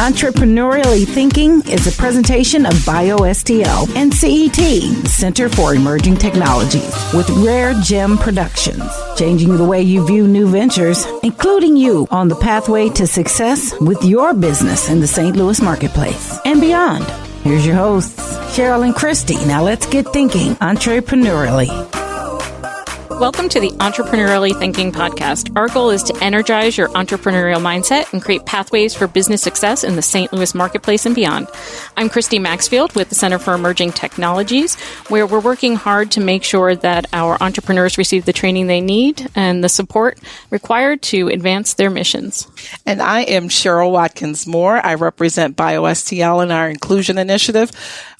Entrepreneurially Thinking is a presentation of BioSTL and CET, Center for Emerging Technologies, with RareGem Productions, changing the way you view new ventures, including you on the pathway to success with your business in the St. Louis marketplace and beyond. Here's your hosts, Cheryl and Christy. Now let's get thinking entrepreneurially. Welcome to the Entrepreneurially Thinking podcast. Our goal is to energize your entrepreneurial mindset and create pathways for business success in the St. Louis marketplace and beyond. I'm Christy Maxfield with the Center for Emerging Technologies, where we're working hard to make sure that our entrepreneurs receive the training they need and the support required to advance their missions. And I am Cheryl Watkins-Moore. I represent BioSTL in our inclusion initiative.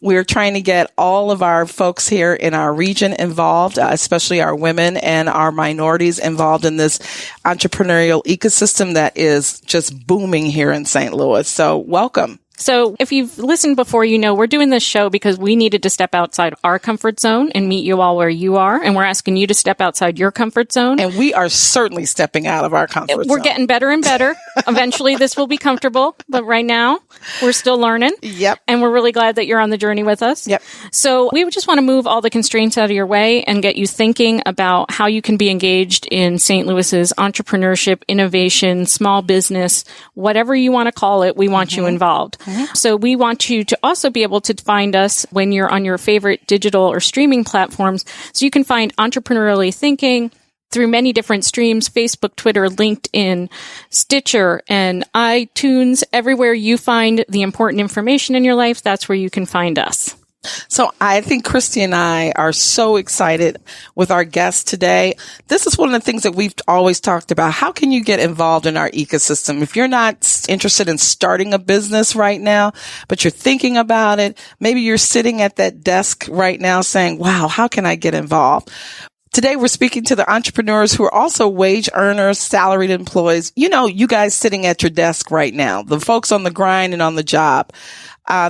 We're trying to get all of our folks here in our region involved, especially our women and our minorities involved in this entrepreneurial ecosystem that is just booming here in St. Louis. So welcome. So if you've listened before, you know we're doing this show because we needed to step outside our comfort zone and meet you all where you are. And we're asking you to step outside your comfort zone. And we are certainly stepping out of our comfort zone. We're getting better and better. Eventually this will be comfortable. But right now we're still learning. Yep. And we're really glad that you're on the journey with us. Yep. So we just want to move all the constraints out of your way and get you thinking about how you can be engaged in St. Louis's entrepreneurship, innovation, small business, whatever you want to call it. We want you involved. So we want you to also be able to find us when you're on your favorite digital or streaming platforms. So you can find Entrepreneurially Thinking through many different streams: Facebook, Twitter, LinkedIn, Stitcher, and iTunes. Everywhere you find the important information in your life, that's where you can find us. So I think Christy and I are so excited with our guest today. This is one of the things that we've always talked about. How can you get involved in our ecosystem? If you're not interested in starting a business right now, but you're thinking about it, maybe you're sitting at that desk right now saying, wow, how can I get involved? Today, we're speaking to the entrepreneurs who are also wage earners, salaried employees. You know, you guys sitting at your desk right now, the folks on the grind and on the job.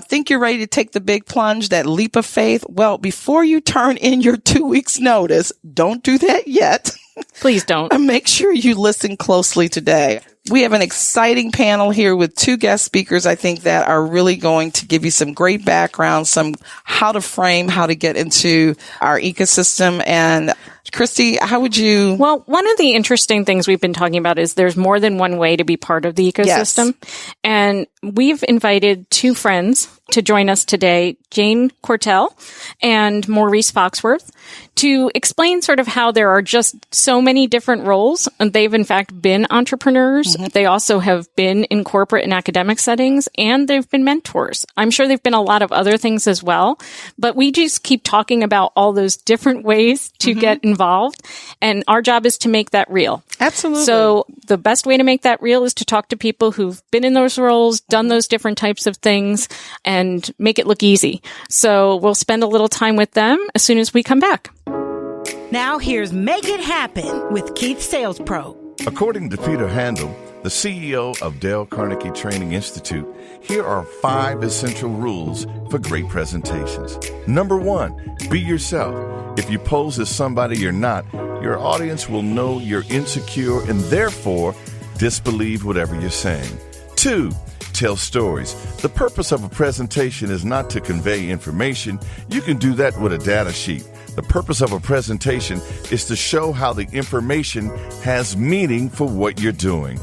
Think you're ready to take the big plunge, that leap of faith? Well, before you turn in your 2 weeks notice, don't do that yet. Please don't. And make sure you listen closely today. We have an exciting panel here with two guest speakers, I think, that are really going to give you some great background, some how to frame, how to get into our ecosystem. And Christy, how would you? Well, one of the interesting things we've been talking about is there's more than one way to be part of the ecosystem. Yes. And we've invited two friends to join us today, Jane Quartel and Maurice Foxworth, to explain sort of how there are just so many different roles. And they've in fact been entrepreneurs. Mm-hmm. They also have been in corporate and academic settings, and they've been mentors. I'm sure they've been a lot of other things as well, but we just keep talking about all those different ways to get involved. And our job is to make that real. Absolutely. So the best way to make that real is to talk to people who've been in those roles, done those different types of things, and make it look easy. So we'll spend a little time with them as soon as we come back. Now here's Make It Happen with Keith Sales Pro. According to Peter Handel, the CEO of Dale Carnegie Training Institute, here are 5 essential rules for great presentations. Number 1, be yourself. If you pose as somebody you're not, your audience will know you're insecure and therefore disbelieve whatever you're saying. 2, tell stories. The purpose of a presentation is not to convey information. You can do that with a data sheet. The purpose of a presentation is to show how the information has meaning for what you're doing.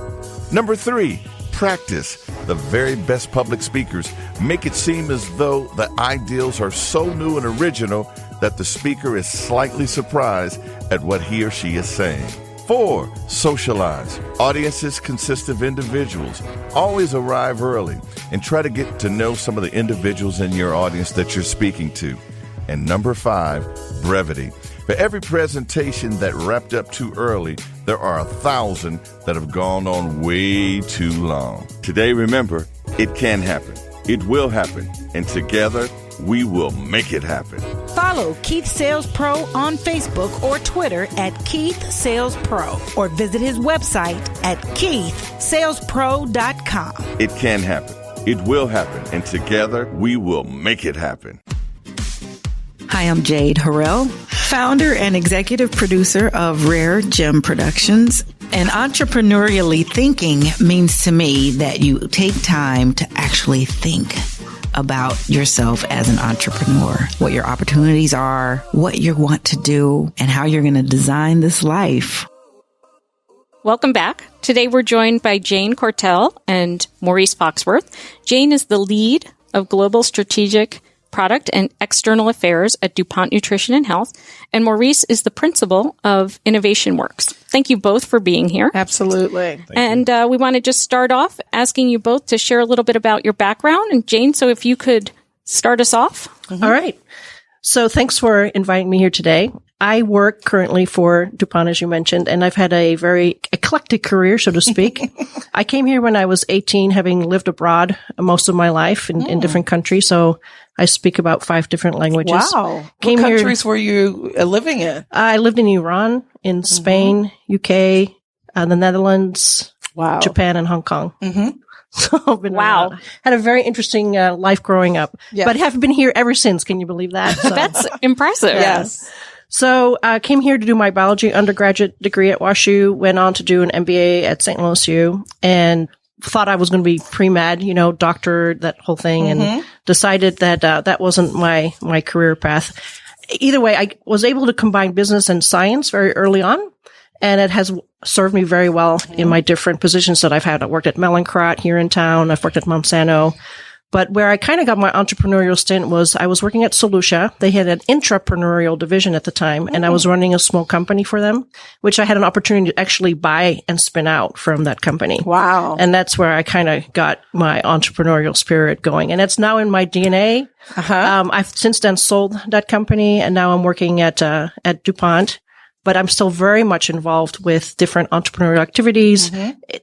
Number 3, practice. The very best public speakers make it seem as though the ideals are so new and original that the speaker is slightly surprised at what he or she is saying. 4, socialize. Audiences consist of individuals. Always arrive early and try to get to know some of the individuals in your audience that you're speaking to. And number 5, brevity. For every presentation that wrapped up too early, there are 1,000 that have gone on way too long. Today, remember, it can happen. It will happen. And together, we will make it happen. Follow Keith Sales Pro on Facebook or Twitter at Keith Sales Pro, or visit his website at keithsalespro.com. It can happen. It will happen. And together, we will make it happen. Hi, I'm Jade Harrell, founder and executive producer of RareGem Productions. And entrepreneurially thinking means to me that you take time to actually think about yourself as an entrepreneur, what your opportunities are, what you want to do, and how you're going to design this life. Welcome back. Today we're joined by Jane Quartel and Maurice Foxworth. Jane is the lead of Global Strategic Product and External Affairs at DuPont Nutrition and Health, and Maurice is the principal of InnovationWorks. Thank you both for being here. Absolutely. And we want to just start off asking you both to share a little bit about your background. And Jane, so if you could start us off. Mm-hmm. All right. So thanks for inviting me here today. I work currently for DuPont, as you mentioned, and I've had a very eclectic career, so to speak. I came here when I was 18, having lived abroad most of my life in different countries. So I speak about 5 different languages. Wow. What countries were you living in? I lived in Iran, in Spain, UK, the Netherlands, Japan, and Hong Kong. Mm-hmm. So I've been had a very interesting life growing up, but have been here ever since. Can you believe that? So. That's impressive. Yes. So I came here to do my biology undergraduate degree at WashU, went on to do an MBA at St. Louis U, and thought I was going to be pre-med, doctor, that whole thing, and decided that that wasn't my career path. Either way, I was able to combine business and science very early on, and it has served me very well in my different positions that I've had. I worked at Mallinckrodt here in town. I've worked at Monsanto. But where I kind of got my entrepreneurial stint was I was working at Solutia. They had an intrapreneurial division at the time, and I was running a small company for them, which I had an opportunity to actually buy and spin out from that company. Wow. And that's where I kind of got my entrepreneurial spirit going. And it's now in my DNA. I've since then sold that company, and now I'm working at DuPont. But I'm still very much involved with different entrepreneurial activities.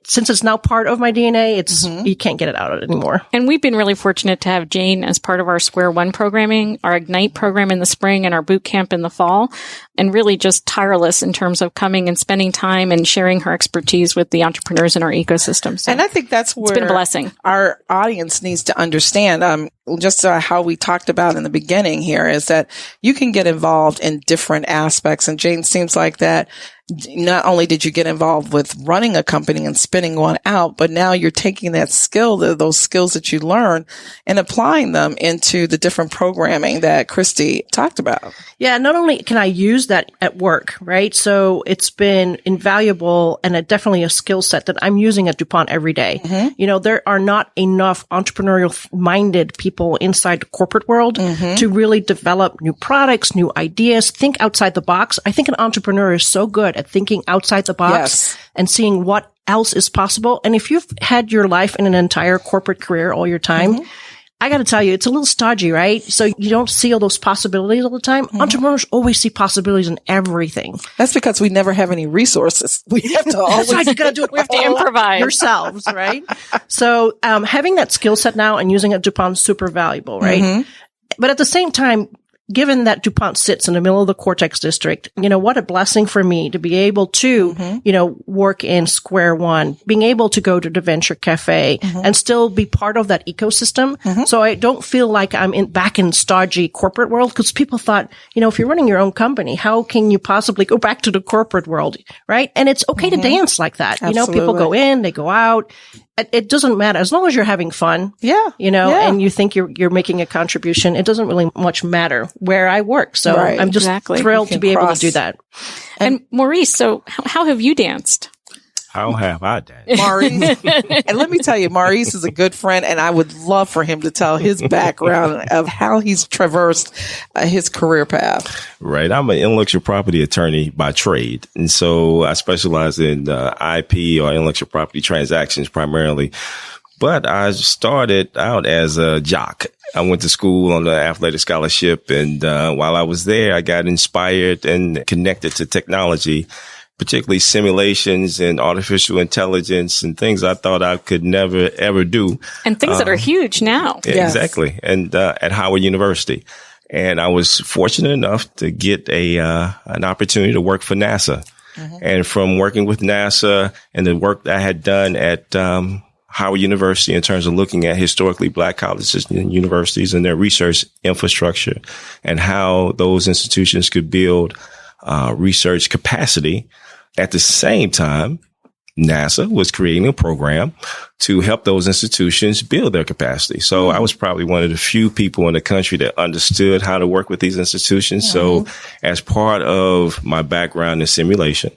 Since it's now part of my DNA, you can't get it out anymore. And we've been really fortunate to have Jane as part of our Square One programming, our Ignite program in the spring and our boot camp in the fall, and really just tireless in terms of coming and spending time and sharing her expertise with the entrepreneurs in our ecosystem. So and I think that's where it's been a blessing. Our audience needs to understand, just how we talked about in the beginning here, is that you can get involved in different aspects. And Jane seems like that. Not only did you get involved with running a company and spinning one out, but now you're taking that skill, those skills that you learn, and applying them into the different programming that Christy talked about. Yeah, not only can I use that at work, right? So it's been invaluable and definitely a skill set that I'm using at DuPont every day. There are not enough entrepreneurial-minded people inside the corporate world to really develop new products, new ideas, think outside the box. I think an entrepreneur is so good at thinking outside the box and seeing what else is possible. And if you've had your life in an entire corporate career all your time, I got to tell you, it's a little stodgy, right? So you don't see all those possibilities all the time. Entrepreneurs always see possibilities in everything. That's because we never have any resources. We have to always. That's right. You got to do it. We have to improvise yourselves, right? So having that skill set now and using it at DuPont is super valuable, right? But at the same time, given that DuPont sits in the middle of the Cortex district, what a blessing for me to be able to, work in Square One, being able to go to the Venture Cafe and still be part of that ecosystem. So I don't feel like I'm back in stodgy corporate world, because people thought, if you're running your own company, how can you possibly go back to the corporate world, right? And it's okay to dance like that. Absolutely. People go in, they go out. It doesn't matter as long as you're having fun. And you think you're making a contribution. It doesn't really much matter where I work. So I'm just thrilled to be able to do that. And Maurice, so how have you danced? How have I done? Maurice. And let me tell you, Maurice is a good friend, and I would love for him to tell his background of how he's traversed his career path. Right. I'm an intellectual property attorney by trade. And so I specialize in IP or intellectual property transactions primarily. But I started out as a jock. I went to school on the athletic scholarship. And while I was there, I got inspired and connected to technology, particularly simulations and artificial intelligence and things I thought I could never, ever do. And things that are huge now. Yes. Exactly. And at Howard University. And I was fortunate enough to get an opportunity to work for NASA. And from working with NASA and the work that I had done at Howard University in terms of looking at historically Black colleges and universities and their research infrastructure and how those institutions could build research capacity. At the same time, NASA was creating a program to help those institutions build their capacity. So I was probably one of the few people in the country that understood how to work with these institutions. So as part of my background in simulation,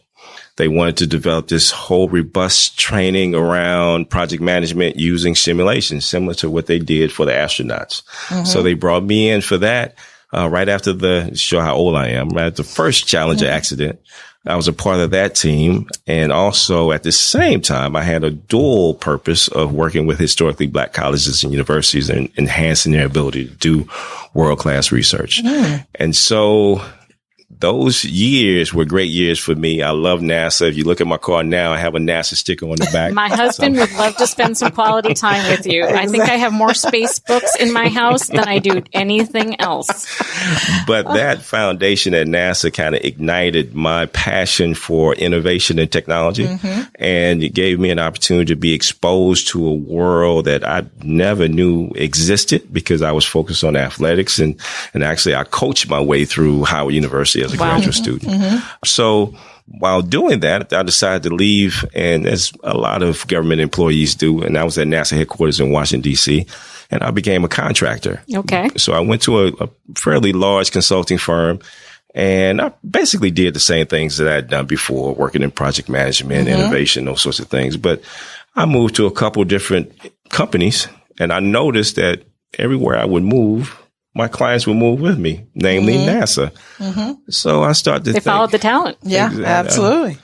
they wanted to develop this whole robust training around project management using simulation, similar to what they did for the astronauts. So they brought me in for that. Right after show how old I am, right at the first Challenger accident, I was a part of that team. And also at the same time, I had a dual purpose of working with historically Black colleges and universities and enhancing their ability to do world-class research. And so those years were great years for me. I love NASA. If you look at my car now, I have a NASA sticker on the back. My husband would love to spend some quality time with you. I think I have more space books in my house than I do anything else. But that foundation at NASA kind of ignited my passion for innovation and technology. And it gave me an opportunity to be exposed to a world that I never knew existed because I was focused on athletics. And actually, I coached my way through Howard University as a graduate student. So while doing that, I decided to leave, and as a lot of government employees do, and I was at NASA headquarters in Washington, D.C., and I became a contractor. Okay. So I went to a fairly large consulting firm, and I basically did the same things that I had done before, working in project management, innovation, those sorts of things. But I moved to a couple different companies, and I noticed that everywhere I would move, my clients would move with me, namely NASA. So I started to think. They followed the talent. Yeah, absolutely.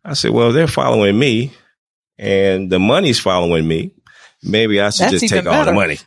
I said, well, they're following me and the money's following me. Maybe I should just take all the money.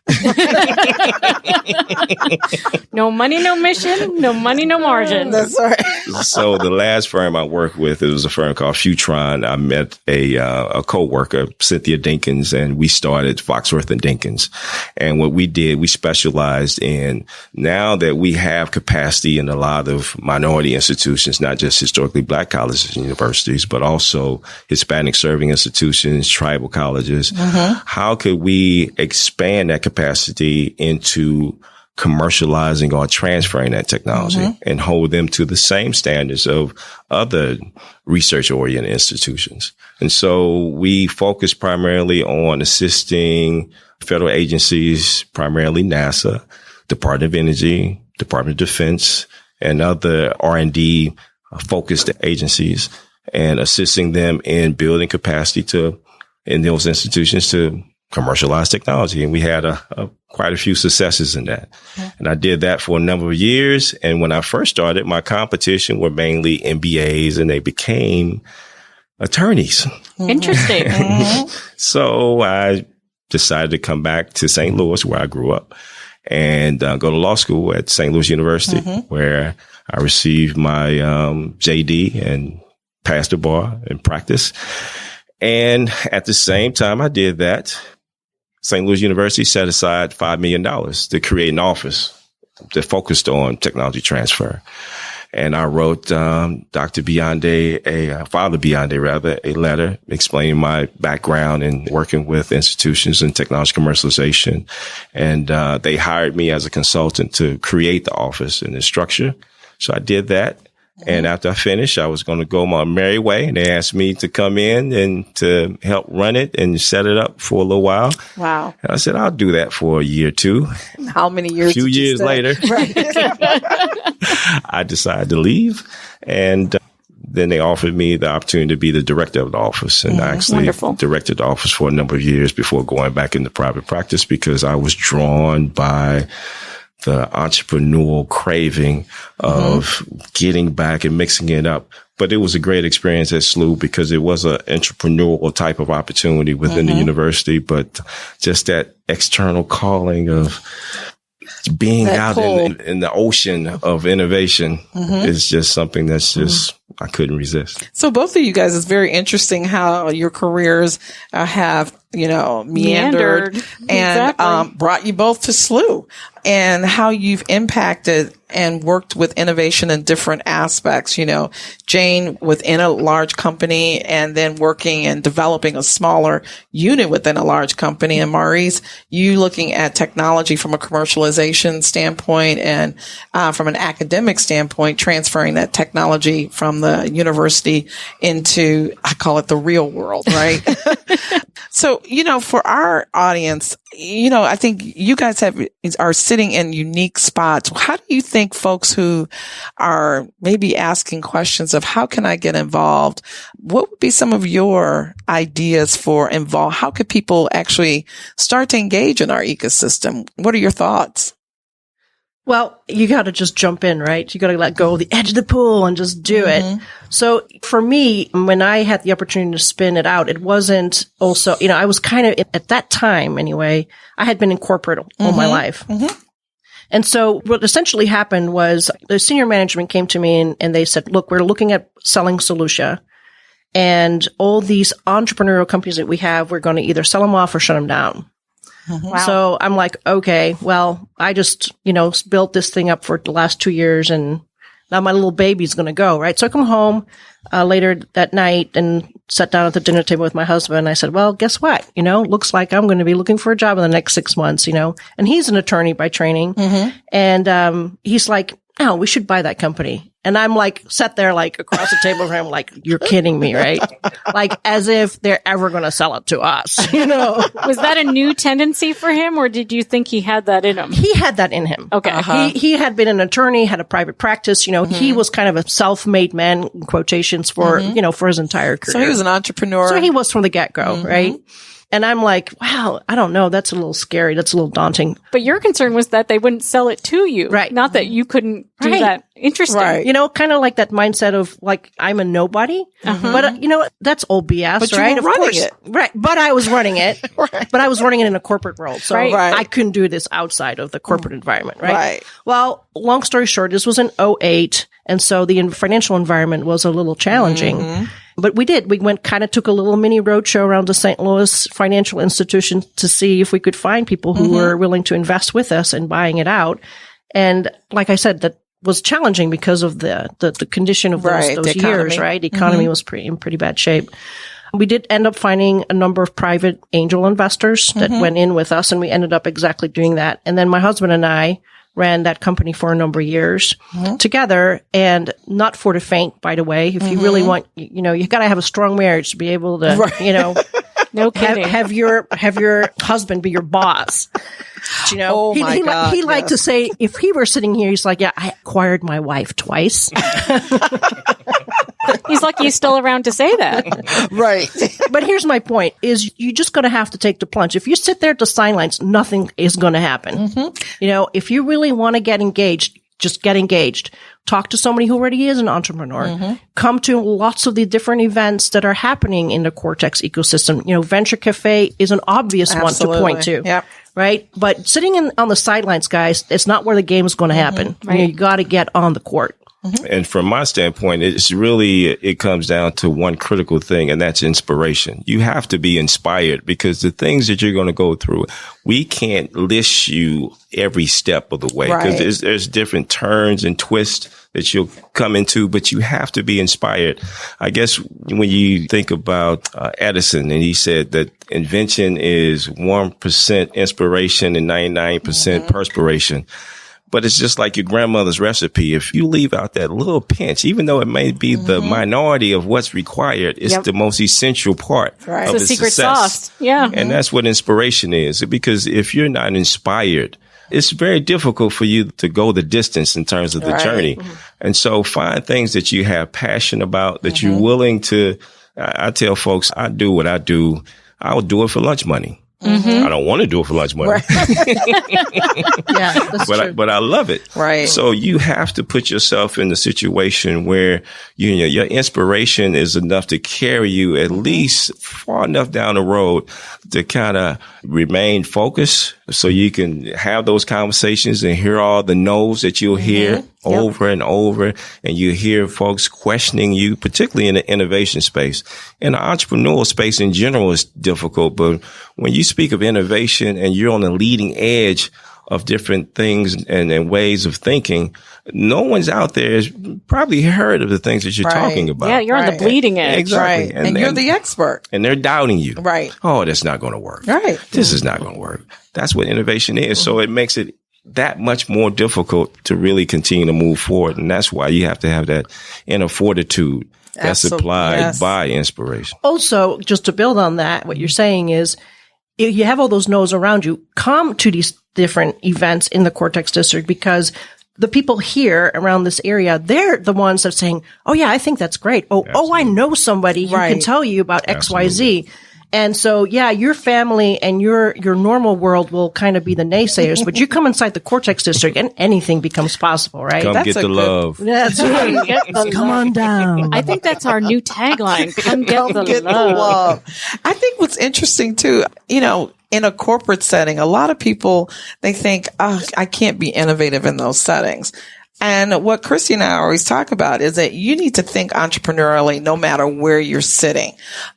No money, no mission. No money, no margin. That's right. So the last firm I worked with, it was a firm called Futron. I met a co-worker, Cynthia Dinkins, and we started Foxworth and Dinkins. And what we did, we specialized in, now that we have capacity in a lot of minority institutions, not just historically Black colleges and universities, but also Hispanic serving institutions, tribal colleges. How could we expand that capacity into commercializing or transferring that technology and hold them to the same standards of other research-oriented institutions? And so we focus primarily on assisting federal agencies, primarily NASA, Department of Energy, Department of Defense, and other R&D focused agencies, and assisting them in building capacity in those institutions to commercialize technology. And we had quite a few successes in that. And I did that for a number of years. And when I first started, my competition were mainly MBAs, and they became attorneys. Interesting. So I decided to come back to St. Louis, where I grew up, and go to law school at St. Louis University, where I received my JD and passed the bar in practice. And at the same time I did that, St. Louis University set aside $5 million to create an office that focused on technology transfer. And I wrote Dr. Bionde, Father Bionde, rather, a letter explaining my background in working with institutions in technology commercialization. And they hired me as a consultant to create the office and the structure. So I did that. And after I finished, I was going to go my merry way. And they asked me to come in and to help run it and set it up for a little while. Wow. And I said, I'll do that for a year or two. How many years? A few years later, I decided to leave. And then they offered me the opportunity to be the director of the office. And I actually directed the office for a number of years before going back into private practice, because I was drawn by the entrepreneurial craving of getting back and mixing it up. But it was a great experience at SLU because it was an entrepreneurial type of opportunity within the university, but just that external calling of being that out in the ocean of innovation is just something that's just, I couldn't resist. So both of you guys, it's very interesting how your careers have, meandered and brought you both to SLU, and how you've impacted and worked with innovation in different aspects. Jane within a large company, and then working and developing a smaller unit within a large company. And Maurice, you looking at technology from a commercialization standpoint and from an academic standpoint, transferring that technology from from the university into, I call it the real world, right? So, for our audience, I think you guys are sitting in unique spots. How do you think folks who are maybe asking questions of how can I get involved? What would be some of your ideas for involved? How could people actually start to engage in our ecosystem? What are your thoughts? Well, you got to just jump in, right? You got to let go of the edge of the pool and just do it. So for me, when I had the opportunity to spin it out, it wasn't also, I was kind of, at that time anyway, I had been in corporate all my life. And so what essentially happened was the senior management came to me and they said, look, we're looking at selling Solutia, and all these entrepreneurial companies that we have, we're going to either sell them off or shut them down. Wow. So I'm like, okay, well, I just, built this thing up for the last 2 years and now my little baby's going to go, right? So I come home later that night and sat down at the dinner table with my husband. And I said, well, guess what? Looks like I'm going to be looking for a job in the next 6 months, and he's an attorney by training. And he's like, oh, we should buy that company. And I'm like, sat there like across the table from him, like, you're kidding me, right? Like as if they're ever going to sell it to us, Was that a new tendency for him, or did you think he had that in him? He had that in him. Okay. He had been an attorney, had a private practice, he was kind of a self-made man, in quotations, for, for his entire career. So he was an entrepreneur. So he was from the get-go, right? And I'm like, wow, I don't know. That's a little scary. That's a little daunting. But your concern was that they wouldn't sell it to you. Right. Not that you couldn't do that. Interesting. Right. Kind of like that mindset of like, I'm a nobody. But, that's old BS, but right? You were running it. Right. But I was running it. But I was running it in a corporate world. So I couldn't do this outside of the corporate environment, right? Well, long story short, this was in 2008. And so the financial environment was a little challenging. But we took a little mini roadshow around the St. Louis financial institution to see if we could find people who were willing to invest with us in buying it out. And like I said, that was challenging because of the condition of those years, right? The economy was in pretty bad shape. We did end up finding a number of private angel investors that went in with us, and we ended up exactly doing that. And then my husband and I ran that company for a number of years together, and not for the faint, by the way. If you really want, you got to have a strong marriage to be able to, no kidding. have your husband be your boss. Oh my God, he liked to say, if he were sitting here, he's like, yeah, I acquired my wife twice. He's lucky he's still around to say that. Right. But here's my point, is you're just going to have to take the plunge. If you sit there at the sidelines, nothing is going to happen. If you really want to get engaged, just get engaged. Talk to somebody who already is an entrepreneur. Come to lots of the different events that are happening in the Cortex ecosystem. Venture Cafe is an obvious one to point to. Yep. Right? But sitting on the sidelines, guys, it's not where the game is going to happen. You got to get on the court. And from my standpoint, it comes down to one critical thing, and that's inspiration. You have to be inspired, because the things that you're going to go through, we can't list you every step of the way, because there's different turns and twists that you'll come into, but you have to be inspired. I guess when you think about Edison, and he said that invention is 1% inspiration and 99% perspiration. But it's just like your grandmother's recipe. If you leave out that little pinch, even though it may be the minority of what's required, it's the most essential part of it's the the secret success. Sauce. Yeah. And that's what inspiration is. Because if you're not inspired, it's very difficult for you to go the distance in terms of the journey. And so find things that you have passion about, that you're willing to. I tell folks, I do what I do. I will do it for lunch money. I don't want to do it for lunch money. But I love it. Right. So you have to put yourself in the situation where your inspiration is enough to carry you at least far enough down the road to kind of remain focused, so you can have those conversations and hear all the no's that you'll hear over and over. And you hear folks questioning you, particularly in the innovation space. And the entrepreneurial space in general is difficult. But when you speak of innovation and you're on the leading edge of different things and ways of thinking, no one's out there has probably heard of the things that you're talking about. Yeah, you're on the bleeding edge. Exactly. And you're the expert. And they're doubting you. Right. Oh, that's not going to work. Right. This is not going to work. That's what innovation is. So it makes it that much more difficult to really continue to move forward. And that's why you have to have that inner fortitude that's supplied by inspiration. Also, just to build on that, what you're saying is, if you have all those no's around you, come to these different events in the Cortex district, because the people here around this area, they're the ones that are saying, oh yeah, I think that's great. Oh, I know somebody who can tell you about XYZ. And so, yeah, your family and your normal world will kind of be the naysayers, but you come inside the Cortex district and anything becomes possible, right? Come get the love. That's right. Come on down. I think that's our new tagline. Come get the love. I think what's interesting too, you know, in a corporate setting, a lot of people, they think, oh, I can't be innovative in those settings. And what Christy and I always talk about is that you need to think entrepreneurially no matter where you're sitting.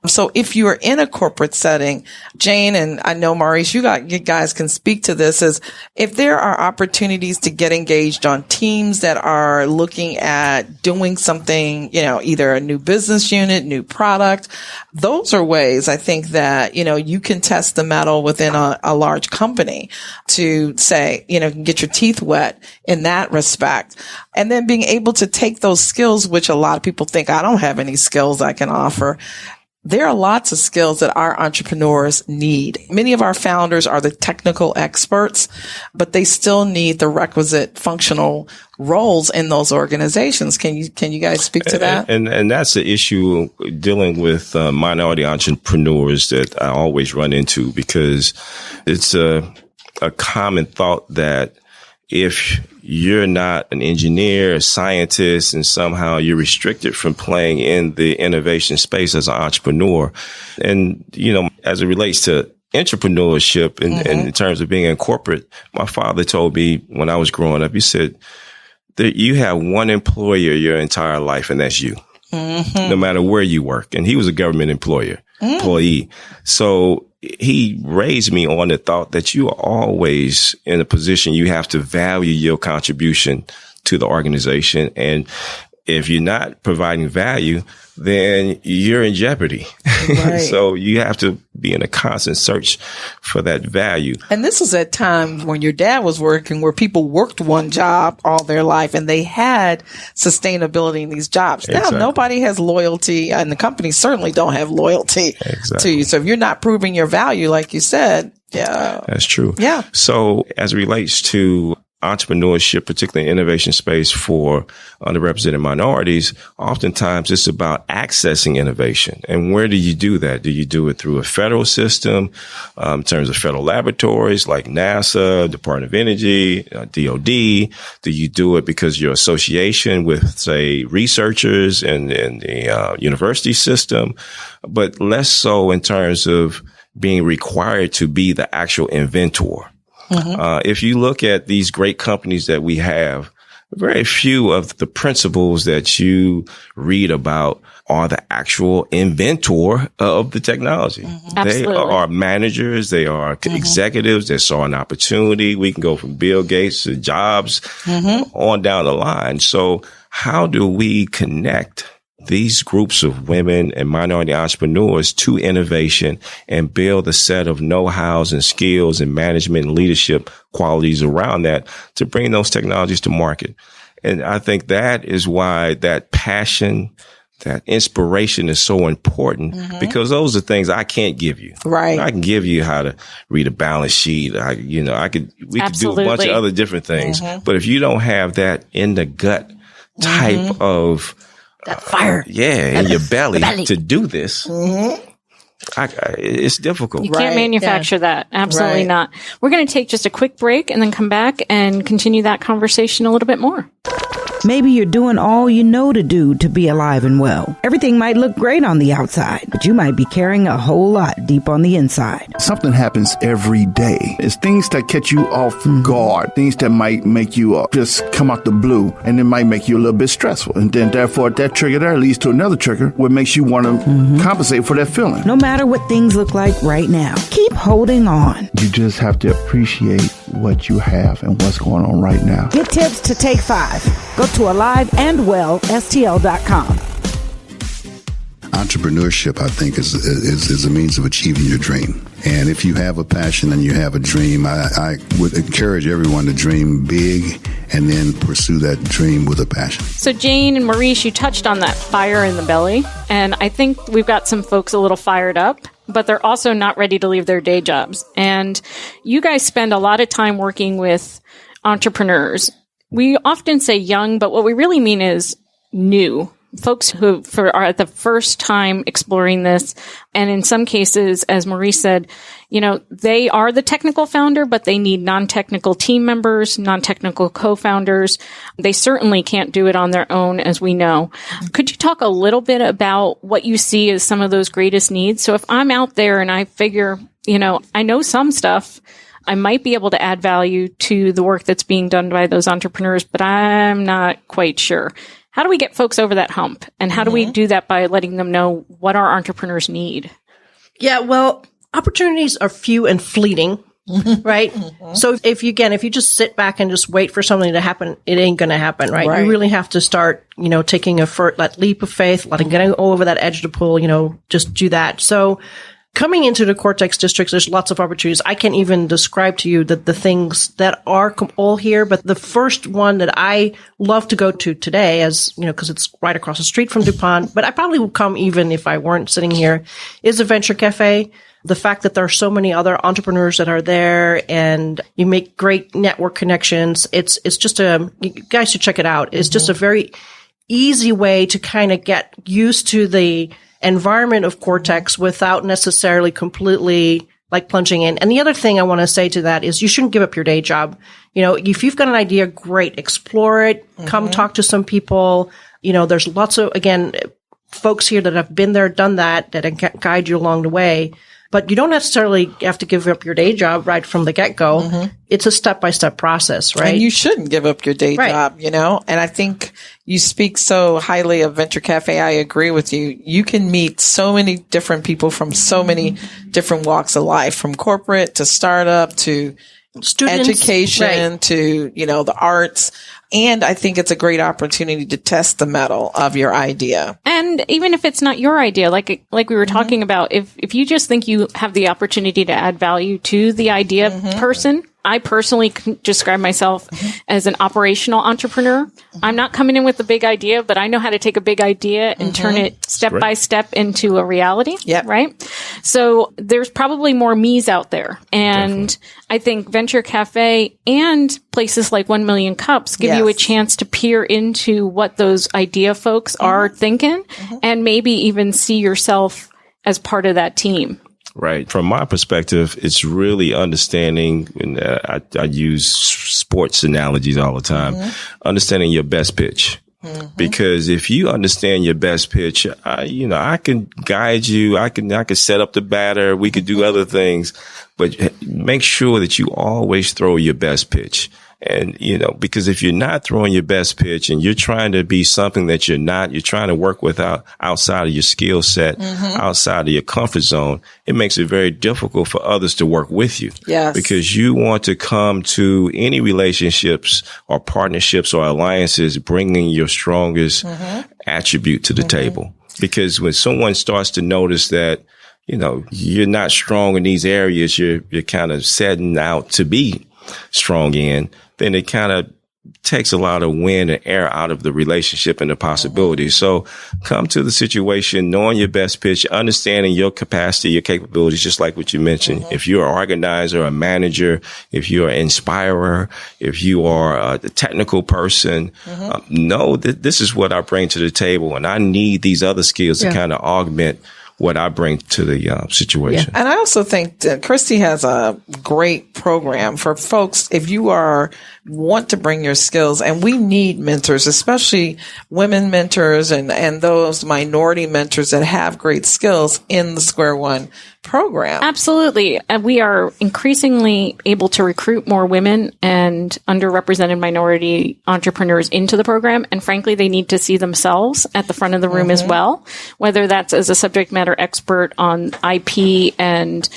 So if you are in a corporate setting, Jane, and I know Maurice, you guys can speak to this, is if there are opportunities to get engaged on teams that are looking at doing something, you know, either a new business unit, new product, those are ways I think that, you know, you can test the mettle within a large company to say, you know, get your teeth wet in that respect. And then being able to take those skills, which a lot of people think I don't have any skills I can offer. There are lots of skills that our entrepreneurs need. Many of our founders are the technical experts, but they still need the requisite functional roles in those organizations. Can you guys speak to that? And that's the issue dealing with minority entrepreneurs that I always run into, because it's a common thought that if you're not an engineer, a scientist, and somehow you're restricted from playing in the innovation space as an entrepreneur. And, you know, as it relates to entrepreneurship and in terms of being in corporate, my father told me when I was growing up, he said that you have one employer your entire life, and that's you, no matter where you work. And he was a government employee. So he raised me on the thought that you are always in a position you have to value your contribution to the organization. And if you're not providing value, then you're in jeopardy. Right. So you have to be in a constant search for that value. And this was at times when your dad was working, where people worked one job all their life and they had sustainability in these jobs. Exactly. Now nobody has loyalty, and the companies certainly don't have loyalty to you. So if you're not proving your value, like you said, yeah. That's true. Yeah. So as it relates to entrepreneurship, particularly in innovation space for underrepresented minorities, oftentimes it's about accessing innovation. And where do you do that? Do you do it through a federal system, in terms of federal laboratories like NASA, Department of Energy, DOD? Do you do it because your association with, say, researchers in the university system, but less so in terms of being required to be the actual inventor? If you look at these great companies that we have, very few of the principles that you read about are the actual inventor of the technology. They are managers. They are executives that saw an opportunity. We can go from Bill Gates to Jobs on down the line. So how do we connect these groups of women and minority entrepreneurs to innovation and build a set of know-hows and skills and management and leadership qualities around that to bring those technologies to market? And I think that is why that passion, that inspiration is so important, because those are things I can't give you. Right. I can give you how to read a balance sheet. We could do a bunch of other different things. But if you don't have that in the gut type of that fire, in your belly to do this, it's difficult. You can't manufacture that. Absolutely not. We're going to take just a quick break and then come back and continue that conversation a little bit more. Maybe you're doing all you know to do to be alive and well. Everything might look great on the outside, but you might be carrying a whole lot deep on the inside. Something happens every day. It's things that catch you off guard, things that might make you just come out the blue, and it might make you a little bit stressful. And then therefore that trigger there leads to another trigger, what makes you want to compensate for that feeling. No matter what things look like right now, keep holding on. You just have to appreciate what you have and what's going on right now. Get tips to take 5. Go to aliveandwellstl.com. entrepreneurship, I think, is a means of achieving your dream. And if you have a passion and you have a dream, I would encourage everyone to dream big and then pursue that dream with a passion. So Jane and Maurice, you touched on that fire in the belly. And I think we've got some folks a little fired up, but they're also not ready to leave their day jobs. And you guys spend a lot of time working with entrepreneurs. We often say young, but what we really mean is new. Folks who are at the first time exploring this. And in some cases, as Maurice said, they are the technical founder, but they need non-technical team members, non-technical co-founders. They certainly can't do it on their own, as we know. Could you talk a little bit about what you see as some of those greatest needs? So if I'm out there and I figure, I know some stuff, I might be able to add value to the work that's being done by those entrepreneurs, but I'm not quite sure. How do we get folks over that hump? And how do we do that by letting them know what our entrepreneurs need? Yeah, well, opportunities are few and fleeting, right? So if you just sit back and just wait for something to happen, it ain't going to happen, right? You really have to start, taking that leap of faith, getting over that edge to pull, just do that. So coming into the Cortex districts, there's lots of opportunities. I can't even describe to you the things that are all here, but the first one that I love to go to today, as because it's right across the street from DuPont, but I probably would come even if I weren't sitting here, is a venture cafe. The fact that there are so many other entrepreneurs that are there and you make great network connections. It's just you guys should check it out. It's just a very easy way to kind of get used to the environment of Cortex without necessarily completely plunging in. And the other thing I want to say to that is you shouldn't give up your day job. If you've got an idea, great, explore it, come talk to some people. There's lots of, again, folks here that have been there, done that can guide you along the way. But you don't necessarily have to give up your day job right from the get-go. It's a step-by-step process, right? And you shouldn't give up your day job, And I think you speak so highly of Venture Cafe. I agree with you. You can meet so many different people from so many different walks of life, from corporate to startup to students, education to, the arts. And I think it's a great opportunity to test the mettle of your idea. And even if it's not your idea, like we were talking about, if you just think you have the opportunity to add value to the idea person, I personally describe myself as an operational entrepreneur. I'm not coming in with a big idea, but I know how to take a big idea and turn it step by step into a reality. Right? So there's probably more me's out there. And I think Venture Cafe and places like 1 Million Cups give you a chance to peer into what those idea folks are thinking and maybe even see yourself as part of that team. Right. From my perspective, it's really understanding, and I use sports analogies all the time, understanding your best pitch. Because if you understand your best pitch, I can guide you. I can set up the batter. We could do other things, but make sure that you always throw your best pitch. And, because if you're not throwing your best pitch and you're trying to be something that you're not, you're trying to work outside of your skill set, outside of your comfort zone, it makes it very difficult for others to work with you. Yes. Because you want to come to any relationships or partnerships or alliances bringing your strongest attribute to the table. Because when someone starts to notice that, you're not strong in these areas, you're kind of setting out to be strong in, then it kind of takes a lot of wind and air out of the relationship and the possibilities. So come to the situation knowing your best pitch, understanding your capacity, your capabilities, just like what you mentioned. If you're an organizer, a manager, if you're an inspirer, if you are a technical person, know that this is what I bring to the table, and I need these other skills to kind of augment what I bring to the situation. And I also think that Christy has a great program for folks. If you want to bring your skills, and we need mentors, especially women mentors and those minority mentors that have great skills in the Square One program. Absolutely. And we are increasingly able to recruit more women and underrepresented minority entrepreneurs into the program. And frankly, they need to see themselves at the front of the room as well, whether that's as a subject matter expert on IP and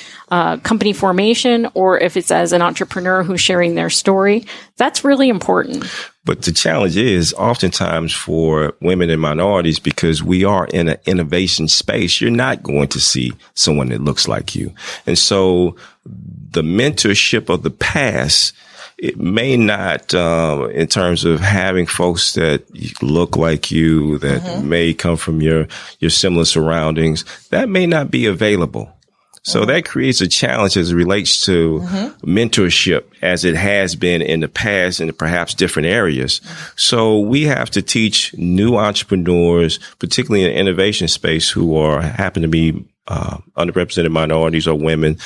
company formation or if it's as an entrepreneur who's sharing their story. That's really important. But the challenge is oftentimes for women and minorities, because we are in an innovation space, you're not going to see someone that looks like you. And so the mentorship of the past, it may not, in terms of having folks that look like you, that may come from your similar surroundings, that may not be available. So that creates a challenge as it relates to mentorship as it has been in the past in perhaps different areas. So we have to teach new entrepreneurs, particularly in the innovation space, who happen to be underrepresented minorities or women,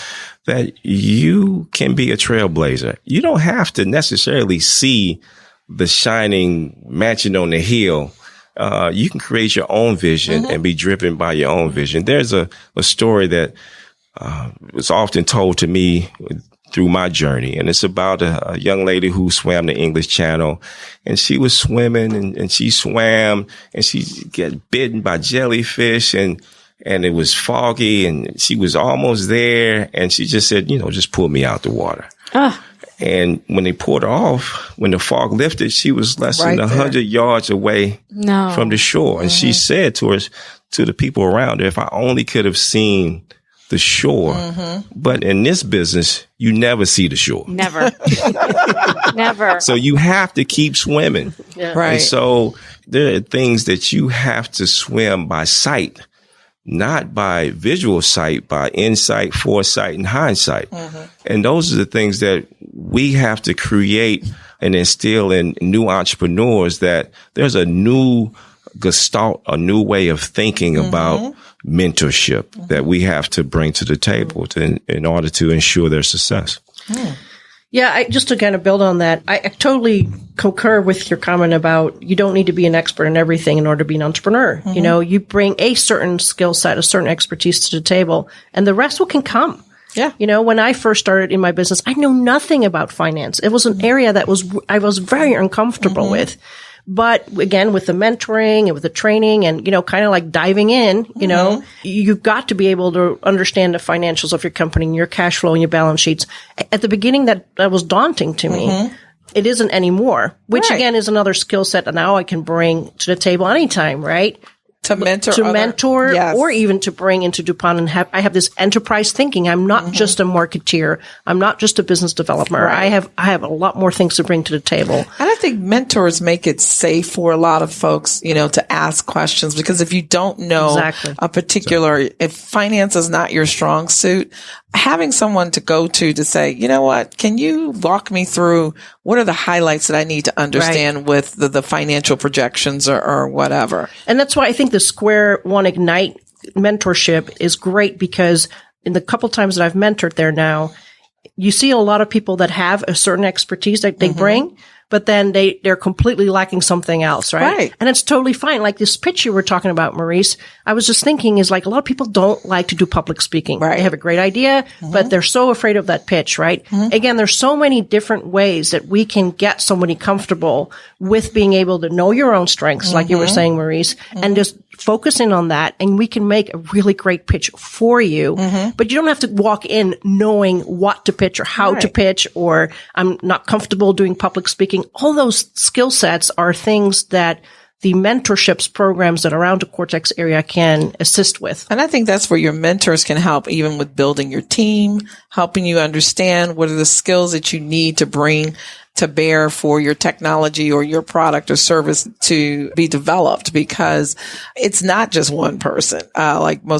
that you can be a trailblazer. You don't have to necessarily see the shining mansion on the hill. You can create your own vision and be driven by your own vision. There's a story that was often told to me through my journey. And it's about a young lady who swam the English Channel, and she was swimming and she swam and she got bitten by jellyfish and it was foggy and she was almost there. And she just said, just pull me out the water. And when they pulled her off, when the fog lifted, she was less than 100 yards away from the shore. And she said to the people around her, if I only could have seen the shore. But in this business, you never see the shore. Never. Never. So you have to keep swimming. Right. And so there are things that you have to swim by sight, not by visual sight, by insight, foresight, and hindsight. And those are the things that we have to create and instill in new entrepreneurs, that there's a new gestalt, a new way of thinking about mentorship that we have to bring to the table in order to ensure their success. Yeah, just to kind of build on that, I totally concur with your comment about you don't need to be an expert in everything in order to be an entrepreneur. You bring a certain skill set, a certain expertise to the table, and the rest can come. Yeah. When I first started in my business, I knew nothing about finance. It was an area that I was very uncomfortable with. But again, with the mentoring and with the training and, kind of like diving in, you've got to be able to understand the financials of your company and your cash flow and your balance sheets. At the beginning, that was daunting to me. It isn't anymore, which again is another skill set that now I can bring to the table anytime, right? To mentor or even to bring into DuPont and I have this enterprise thinking. I'm not just a marketeer. I'm not just a business developer. Right. I have a lot more things to bring to the table. And I think mentors make it safe for a lot of folks, to ask questions, because if you don't know a particular, if finance is not your strong suit, having someone to go to say, what, can you walk me through what are the highlights that I need to understand with the financial projections or whatever. And that's why I think the Square One Ignite mentorship is great, because in the couple times that I've mentored there now, you see a lot of people that have a certain expertise that they bring, but then they're completely lacking something else, right? And it's totally fine. Like this pitch you were talking about, Maurice, I was just thinking is like a lot of people don't like to do public speaking. They have a great idea, but they're so afraid of that pitch, right? Again, there's so many different ways that we can get somebody comfortable with being able to know your own strengths, like you were saying, Maurice, and just focusing on that. And we can make a really great pitch for you, but you don't have to walk in knowing what to pitch or how to pitch, or I'm not comfortable doing public speaking. All those skill sets are things that the mentorships programs that are around the Cortex area can assist with. And I think that's where your mentors can help, even with building your team, helping you understand what are the skills that you need to bring to bear for your technology or your product or service to be developed, because it's not just one person.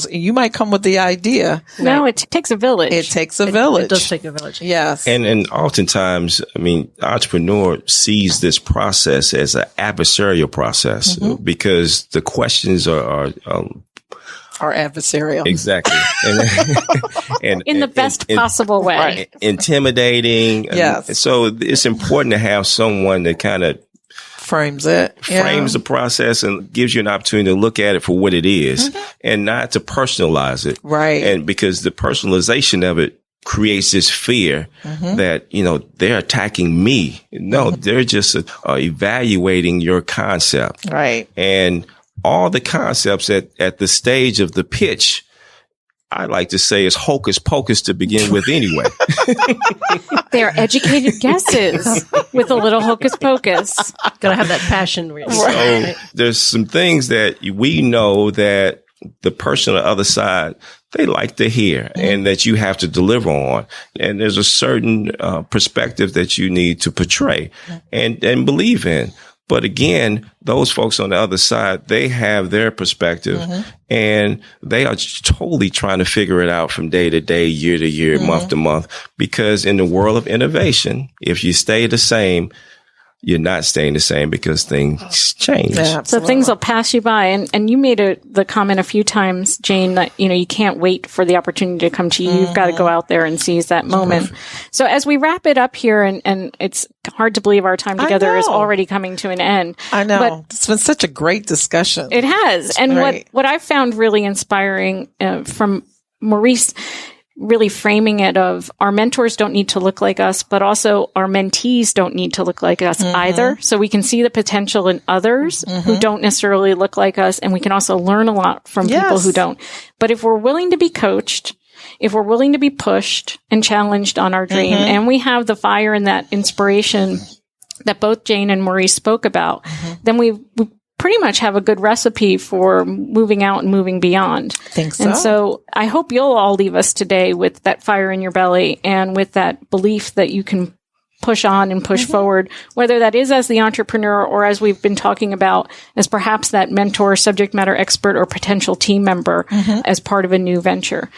You might come with the idea. No, it takes a village. It takes a village. It does take a village. Yes. And oftentimes, the entrepreneur sees this process as an adversarial process, because the questions are adversarial. Exactly. And in the best possible way. Right. Intimidating. Yes. So it's important to have someone that kind of frames the process and gives you an opportunity to look at it for what it is and not to personalize it. Right. And because the personalization of it creates this fear that, they're attacking me. No, they're just evaluating your concept. Right. And all the concepts at the stage of the pitch I like to say is hocus pocus to begin with anyway. They are educated guesses with a little hocus pocus. Gotta have that passion. Really. So there's some things that we know that the person on the other side, they like to hear and that you have to deliver on. And there's a certain perspective that you need to portray and believe in. But again, those folks on the other side, they have their perspective and they are totally trying to figure it out from day to day, year to year, month to month. Because in the world of innovation, if you stay the same, you're not staying the same because things change. Yeah, so things will pass you by. And you made the comment a few times, Jane, that, you can't wait for the opportunity to come to you. You've got to go out there and seize that moment. So as we wrap it up here, and it's hard to believe our time together is already coming to an end. I know. But it's been such a great discussion. It has. It's and great. what I found really inspiring from Maurice, really framing it of our mentors don't need to look like us, but also our mentees don't need to look like us either. So we can see the potential in others who don't necessarily look like us. And we can also learn a lot from people who don't. But if we're willing to be coached, if we're willing to be pushed and challenged on our dream, and we have the fire and that inspiration that both Jane and Maurice spoke about, then we pretty much have a good recipe for moving out and moving beyond. Think so. And so I hope you'll all leave us today with that fire in your belly and with that belief that you can push on and push forward, whether that is as the entrepreneur or as we've been talking about as perhaps that mentor, subject matter expert, or potential team member as part of a new venture.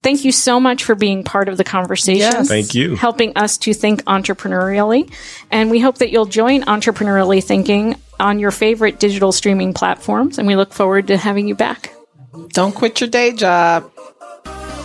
Thank you so much for being part of the conversation. Yes. Thank you. Helping us to think entrepreneurially. And we hope that you'll join Entrepreneurially Thinking on your favorite digital streaming platforms. And we look forward to having you back. Don't quit your day job.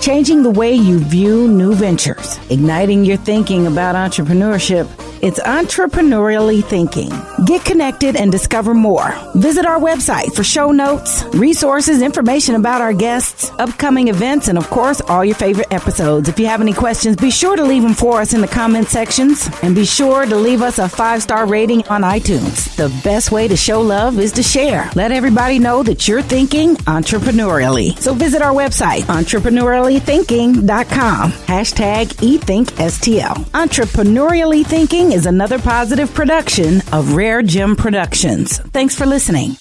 Changing the way you view new ventures, igniting your thinking about entrepreneurship. It's Entrepreneurially Thinking. Get connected and discover more. Visit our website for show notes, resources, information about our guests, upcoming events, and of course, all your favorite episodes. If you have any questions, be sure to leave them for us in the comment sections, and be sure to leave us a 5-star rating on iTunes. The best way to show love is to share. Let everybody know that you're thinking entrepreneurially. So visit our website, entrepreneuriallythinking.com. #ETHINKSTL. Entrepreneurially Thinking is another positive production of RareGem Productions. Thanks for listening.